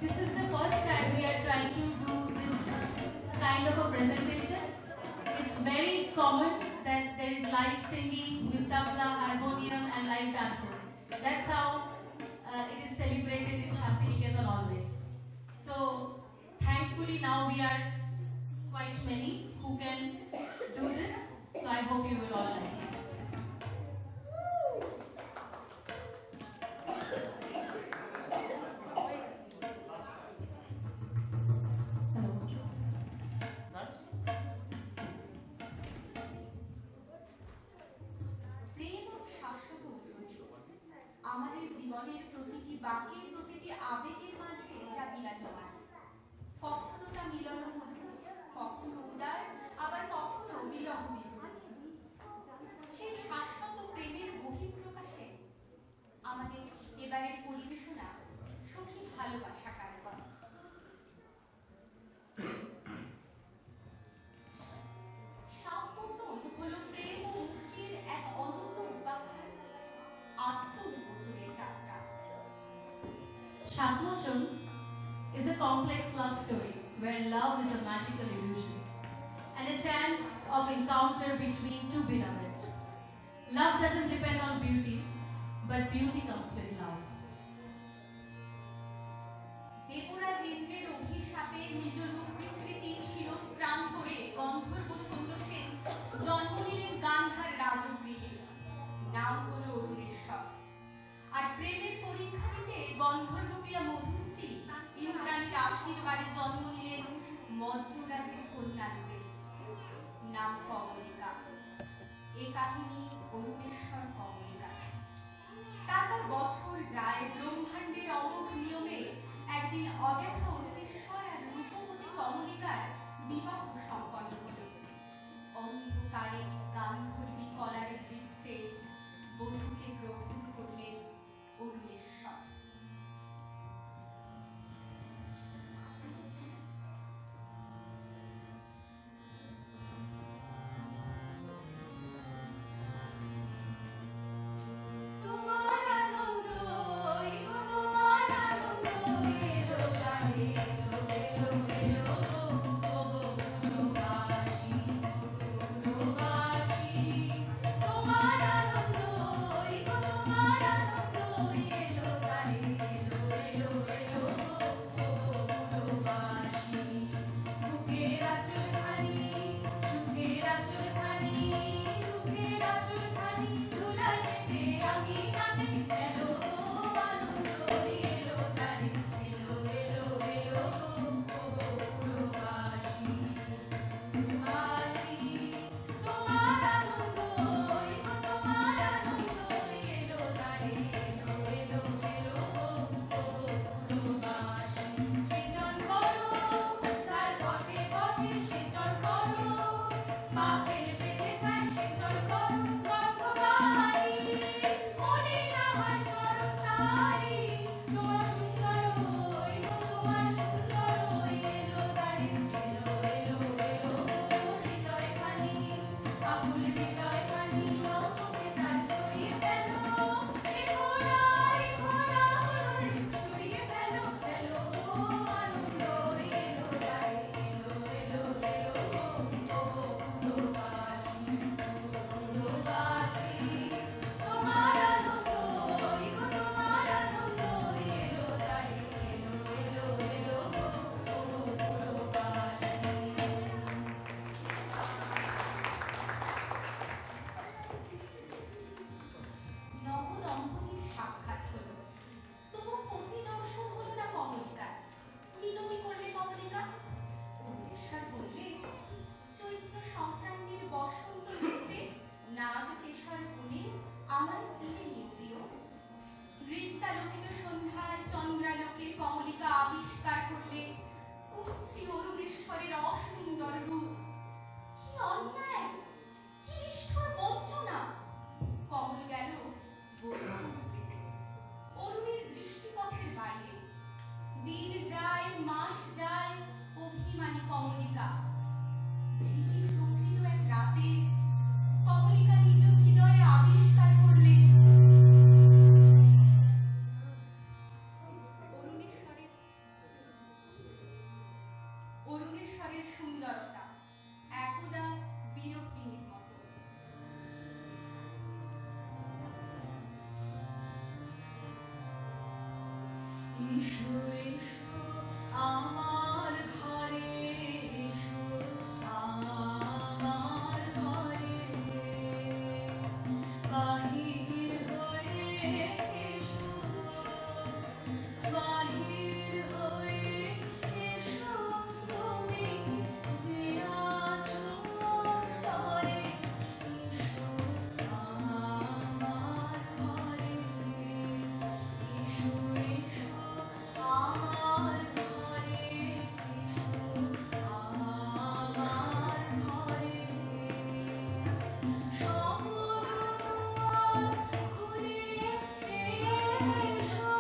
This is the first time we are trying to do this kind of a presentation. It's very common that there is live singing with tabla, harmonium and live dances. That's how it is celebrated in Shantiniketan always. So thankfully now we are quite many who can do this. So I hope you will all like it. আমাদের জীবনের প্রতিটি বাক্যে প্রতিটি আবেগের মাঝে যা বিরাজমান, কখনো তা মিলন মধুর, কখনো উদার, আবার কখনো বিরহ বিধুর। সেই শাশ্বত প্রেমের বহিঃপ্রকাশে আমাদের এবারের পরিবেশনা সখী ভালোবাসা কারবার। সাম্মোচন হলো প্রেম ও মুক্তির এক অনন্য উপাখ্যান, আত্মবিমোচনের যাত্রা। Shakmochon is a complex love story where love is a magical illusion and a chance of encounter between two beloveds. Love doesn't depend on beauty, but beauty comes with love. Debraj ইন্দ্রের অভিশাপে নিজ রূপ বিকৃতি শিরস্ত্রাণ করে গন্ধর্ব সৌরসেন জন্ম নিলেন গান্ধার রাজগৃহে। নাম হলো অরুণেশ্বর। আর প্রেমের পরীক্ষা দিতে গন্ধর্বপ্রিয়া মধুশ্রী ইন্দ্রাণীর আশীর্বাদে জন্ম নিলেন মদ্ররাজের কন্যা রূপে। নাম কমলিকা। এ কাহিনী অরুণেশ্বর কমলিকা। তারপর বছর যায়, ব্রহ্মাণ্ডের অমোঘ নিয়মে একদিন অদেখা অরুণেশ্বর আর রূপবতী কমলিকার বিবাহ সম্পন্ন হল। অন্ধকারে গান্ধর্বী কলার বৃত্তে বধূকে গ্রহণ করলেন অরুণেশ্বর। ঘরের সুন্দরতা একদা বিরক্তিনীর মতো। এসো এসো আমার ঘরে, এসো আমার ঘরে, বাহির হয়ে এসো, বাহির হয়ে এসো, তুমি যে আছো অন্তরে, এসো আমার ঘরে, এসো এসো আমার ঘরে, এসো আমার ঘরে, সমর দুয়ার খুলে এসো,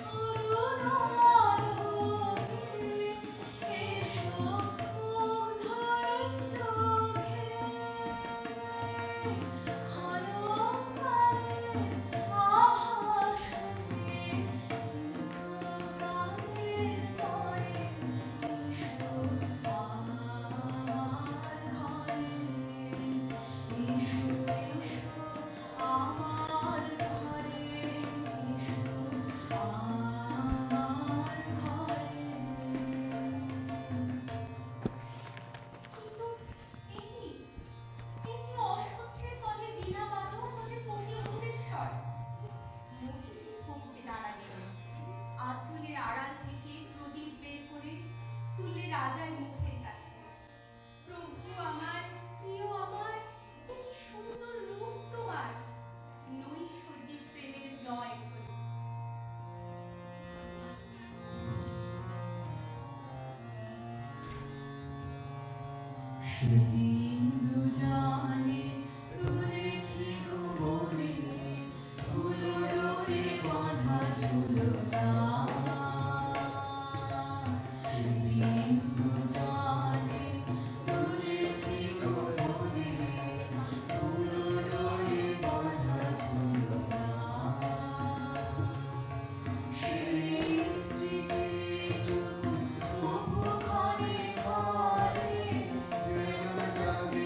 তরুণ আলোকে এসো, মুগ্ধের চোখে ঘন অন্ধকারের আভাসে চিরকালের তরে, এসো আমার ঘরে, এসো এসো আমার ঘরে, এসো আমার ঘরে। কিন্তু এ কি অসহ্যের তলে বীণা বাদক ও যে পতি অমৃতস্বর। মহিষী থমকে দাঁড়ালেন, আঁচলের আড়াল থেকে প্রদীপ বের করে তুলে রাজার মুখের কাছে। প্রভু আমার, প্রিয় আমার, এ কি সুন্দর রূপ তোমার, নৈষদিক প্রেমের জয় হোক। সেদিন দুজনে তুলেছি ভুবনে, ফুল ডোরে বাঁধা ঝুলনা, সেদিন দুজনে তুলেছি ভুবনে, ফুল ডোরে বাঁধা ঝুলনা, সেই স্মৃতিটুকু তবু ঘরে ঘরে যেন জাগে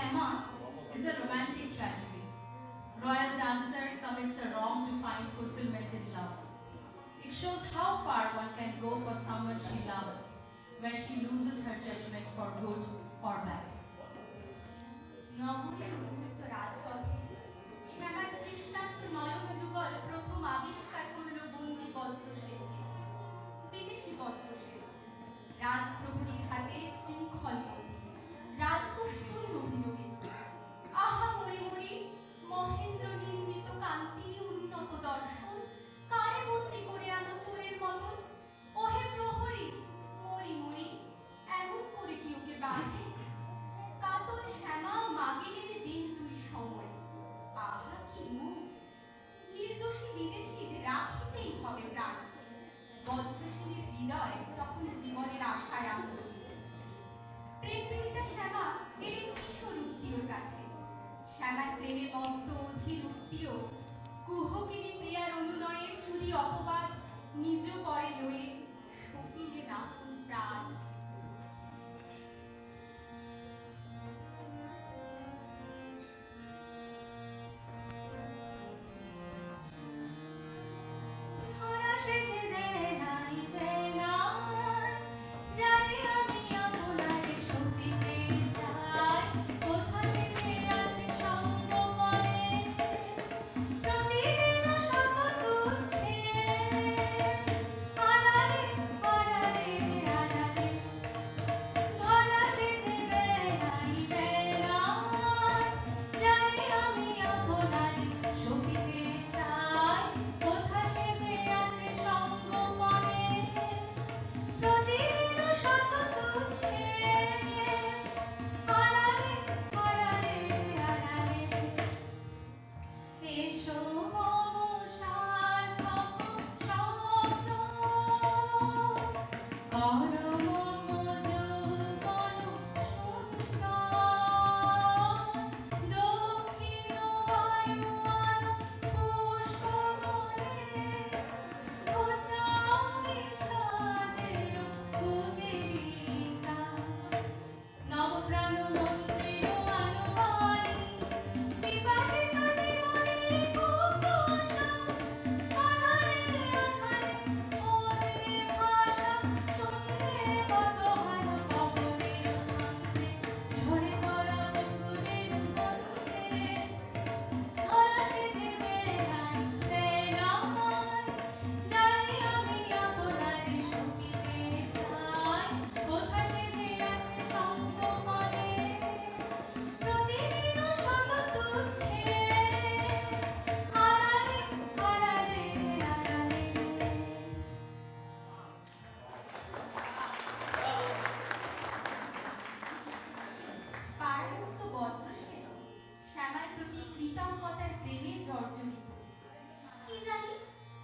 Shema is a romantic tragedy. Royal dancer commits a wrong to find fulfillment in love. It shows how far one can go for someone she loves, where she loses her judgment for good or bad. নগরের উন্মুক্ত রাজপথে শ্যামার তৃষ্ণার্ত নয়ন যুগল প্রথম আবিষ্কার করল বন্দি বজ্রসেনকে, বিদেশি বজ্রসেন। রাজপ্রহরীর হাতে শৃঙ্খল বন্দী, রাজকোষচূর্ণ অভিযোগে। আহা মরি মরি, মহেন্দ্র নিন্দিত কান্তি উন্নত দর্শন, কারে বন্দি করে আনো চোরের মতন? ওহে প্রহরী, মরি মরি, এমন করে কি ওকে বাঁধে? কাতর শ্যামা মাগিলেন দিন দুই সময়। আহা কি মুখ, নির্দোষী বিদেশীর রাখিতেই হবে প্রাণ। বজ্রসেনের হৃদয় তখন জীবনের আশায় আন্দোলিত। প্রেম পীড়িতা শ্যামা এলেন কিশোর উত্তীয়র কাছে। শ্যামার প্রেমে মত্ত অধীর উত্তীয়, কুহকিনী প্রিয়ার অনুনয়ে ছুরি অপবাদ নিজ পরে লয়ে সকিলেন আপন প্রাণ।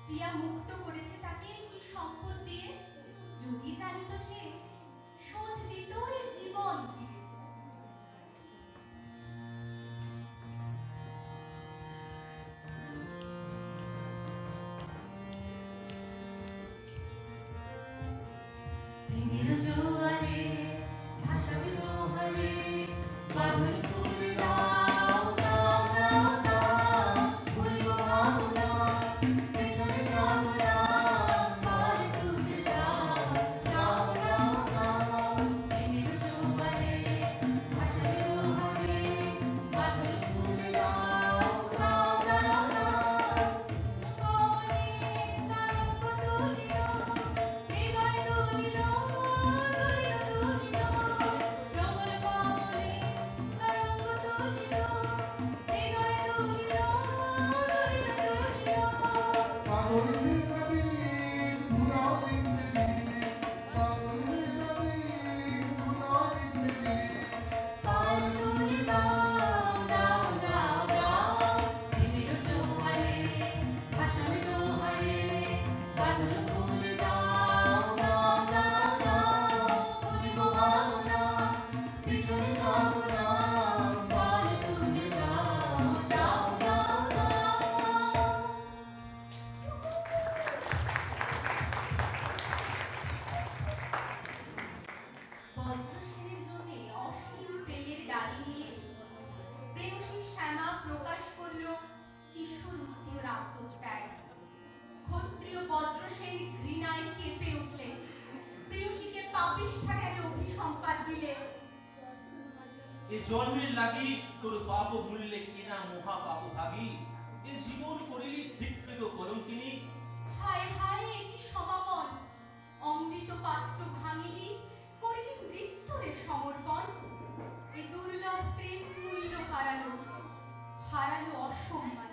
প্রিয়া মুক্ত করেছে তাকে কি সম্পদ দিয়ে? যদি জানিত সে, শোধ দিত এই জীবন দিয়ে। জোয়ারে ভাসাবে লোহারে বাবুল ফুল দাও দাও দাও দাও বলবো ভাবনা পেছনে যাবো না পরে তুলে দাও দাও দাও দাও প্রেমের জোয়ারে ভাসাবে লোহারে বাবুল ফুল দাও দাও দাও দাও পরে তারঙ্গ তুলিও হৃদয় তুলিও পাপিষ্ঠাকে আমি অভিসম্পাদ দিলে। এ জন্মের লাগি তোর পাপ মূল্যে কিনা মহা পাপ ভাগী, এ জীবন করিলি ধিক্কৃত কলঙ্কিনী। হায় হায় এ কি সমাপন, অমৃত পাত্র ভাঙিলি, করিলি মৃত্যুরে সমর্পণ। এ দুর্লভ প্রেম মূল্য হারালো, হারালো অসম্মান।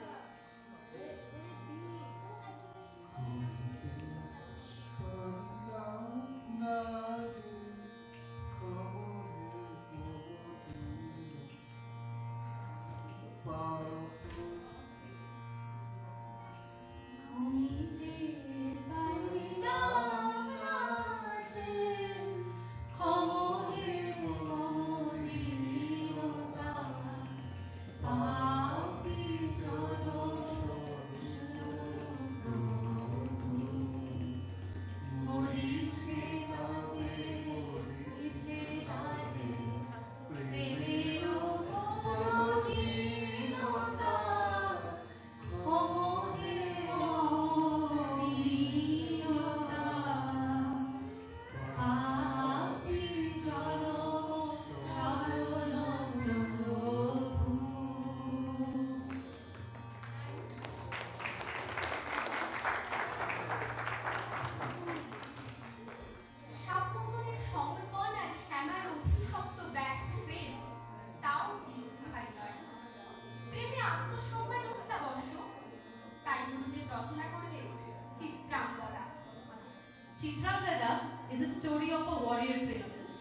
Chitrangada is a story of a warrior princess,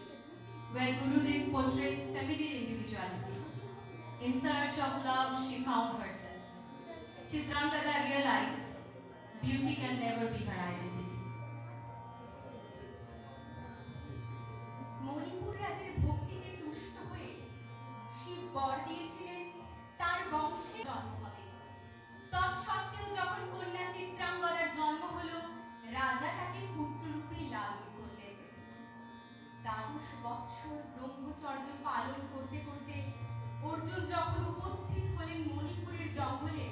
where Gurudev portrays feminine individuality. In search of love, she found herself. Chitrangada realized beauty can never be her identity. Manipur রাজের ভক্তিতে তুষ্ট হয়ে শিব বর দিয়েছিলেন তার বংশে জন্ম হবে। তৎসত্ত্বেও যখন কন্যা চিত্রাঙ্গদার জন্ম হলো, রাজা তাকে পুত্ররূপে লালন করলেন। 12 বৎসর ব্রহ্মচর্য পালন করতে করতে অর্জুন যখন উপস্থিত হলেন মণিপুরের জঙ্গলে,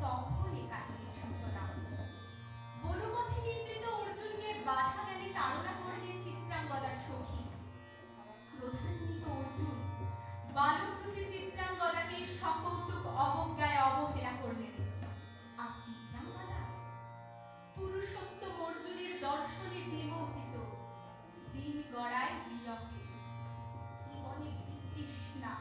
তখন এ কাহিনীর সূচনা। বনপথে নিদ্রিত অর্জুনকে বাধা জ্ঞানে তাড়না করলেন চিত্রাঙ্গদার সখী। ক্রোধান্বিত অর্জুন বালকরূপী চিত্রাঙ্গদাকে সকৌতুক অবজ্ঞায় অবহেলা করলেন। আর চিত্রাঙ্গদা পুরুষোত্তম অর্জুনের দর্শনে বিমোহিত, দিন গড়ায় বিরহে, জীবনে বিতৃষ্ণা।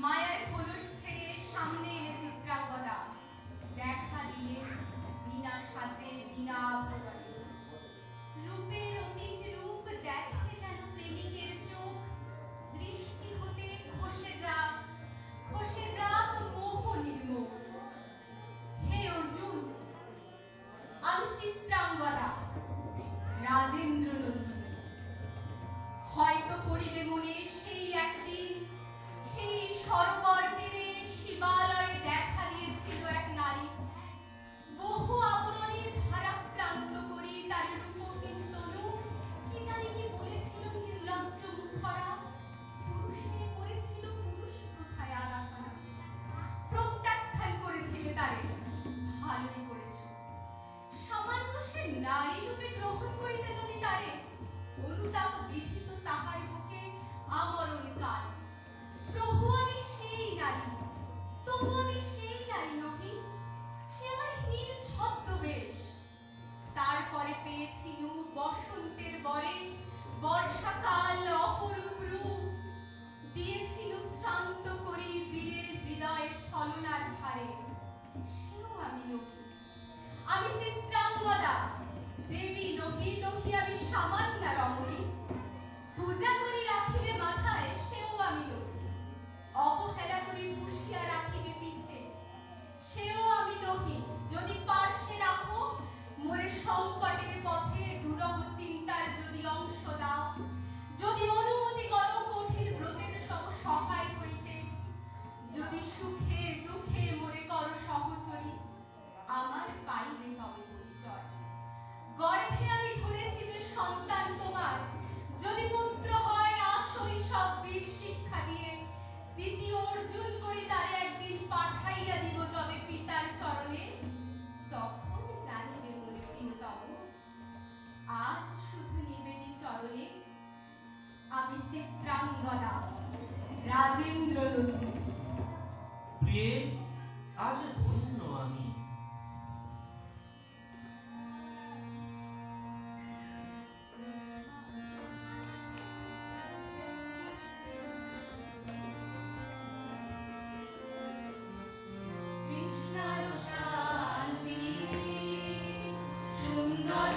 মায়ার খোলস ছেড়ে সামনে এলে চিত্রাঙ্গদা, দেখা দিলে বিনা সাজে বিনা আভরণে। রূপের অতীত রূপ দেখে যেন প্রেমিকের চোখ, দৃষ্টি হতে খসে যাক মোহ নির্মোহ। হে অর্জুন, আমি চিত্রাঙ্গদা, রাজেন্দ্র নন্দিনী। হয়তো করিবে মনে সেই একদিন, সেই সরোবর তীরে শিবালয়ে দেখা দিয়েছিল এক নারী। বহু আবরণে ভারাক্রান্ত করি তার রূপহীন তনু কি জানি কি বলেছিল নির্লজ্জ মুখরা। পুরুষের করেছিল পুরুষ প্রথায় আরাধনা, প্রত্যাখ্যান করেছিলে তারে, ভালোই করেছ। সামান্য সে নারী রূপে গ্রহণ করিতে যদি তারে, অনুতাপ বিধিত তাহার বুকে আমরণ কাল। প্রভু আমি সেই নারী, তবু আমি সেই নারী নহি, সে আমার হীন ছদ্মবেশ। তারপরে পেয়েছিল বসন্তের বরে বর্ষাকাল অপরূপ রূপ, দিয়েছিল শ্রান্ত করি বীরের হৃদয়ে ছলনার ভারে। সেও আমি নহি, আমি চিত্রাঙ্গদা, দেবী নহি আমি সামান্যা রমণী। পূজা করি রাখিবে মাথায়, সেও আমি নহি। অবহেলা করি পুষিয়া রাখিবে পিছে, সেও আমি নহি। যদি পার্শ্বে রাখো মোরে সংকটের পথে, দুরহ চিন্তার যদি অংশ দাও, যদি অনুমতি করো কঠিন ব্রতের সব সহায় হইতে, যদি সুখে দুঃখে মোরে করো সহচরী, আমার পাইবে তবে পরিচয়। গর্ভে আমি ধরেছি যে সন্তান তোমার, যদি পুত্র হয় আসই সব বীর শিক্ষা দিয়ে, দ্বিতীয় অর্জুন করি তারে একদিন পাঠাইয়া দিব যবে পিতার চরণে। তখন জানিবে মোর প্রিয়তম, আজ শুধু নিবেদি চরণে আমি চিত্রাঙ্গদা, রাজেন্দ্র নন্দিনী। প্রিয়ে, আজ ধন্য আমি। কৃষ্ণার শান্তি সুন্দর